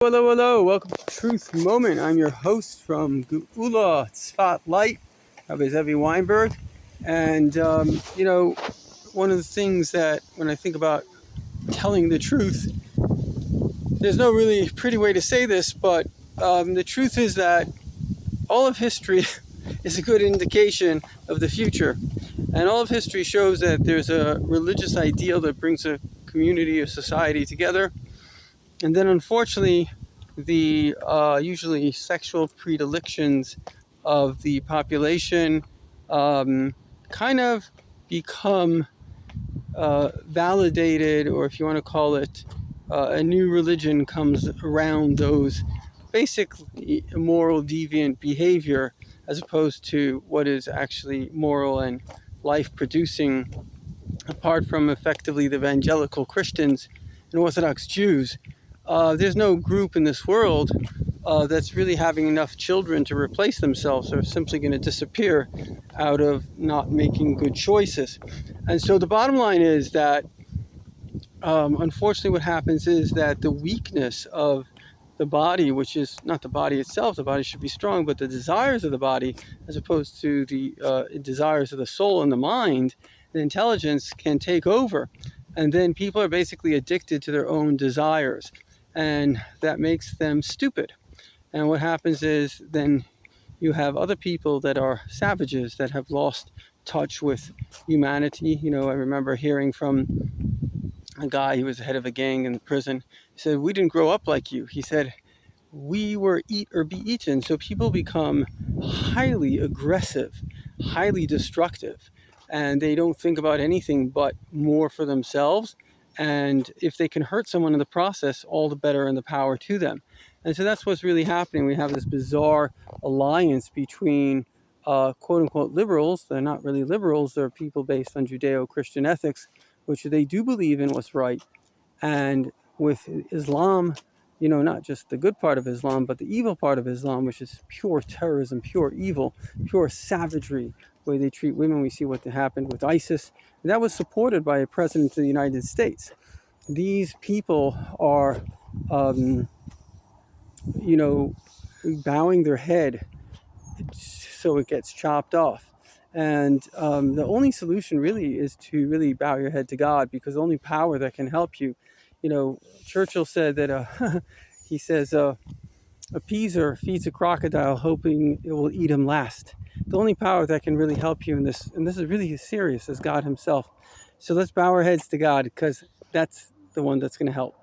Hello, hello. Welcome to Truth Moment. I'm your host from Geula Spotlight. Rabbi Zevi Weinberg. And, one of the things that when I think about telling the truth, there's no really pretty way to say this, but the truth is that all of history is a good indication of the future. And all of history shows that there's a religious ideal that brings a community or society together. And then, unfortunately, the usually sexual predilections of the population kind of become validated, or if you want to call it, a new religion comes around those basically immoral, deviant behavior, as opposed to what is actually moral and life producing, apart from effectively the evangelical Christians and Orthodox Jews. There's no group in this world that's really having enough children to replace themselves. They're simply going to disappear out of not making good choices. And so the bottom line is that, unfortunately, what happens is that the weakness of the body, which is not the body itself, the body should be strong, but the desires of the body, as opposed to the desires of the soul and the mind, the intelligence can take over. And then people are basically addicted to their own desires. And that makes them stupid. And what happens is then you have other people that are savages that have lost touch with humanity. I remember hearing from a guy who was the head of a gang in the prison. He said, "We didn't grow up like you." He said, "We were eat or be eaten." So people become highly aggressive, highly destructive, and they don't think about anything but more for themselves. And if they can hurt someone in the process, all the better and the power to them. And so that's what's really happening. We have this bizarre alliance between quote unquote liberals. They're not really liberals. They're people based on Judeo-Christian ethics, which they do believe in what's right. And with Islam, not just the good part of Islam, but the evil part of Islam, which is pure terrorism, pure evil, pure savagery, the way they treat women. We see what happened with ISIS. And that was supported by a president of the United States. These people are, bowing their head so it gets chopped off. And the only solution really is to really bow your head to God, because the only power that can help you, Churchill said that, he says, a peaser feeds a crocodile hoping it will eat him last. The only power that can really help you in this, and this is really serious, is God himself. So let's bow our heads to God, because that's the one that's going to help.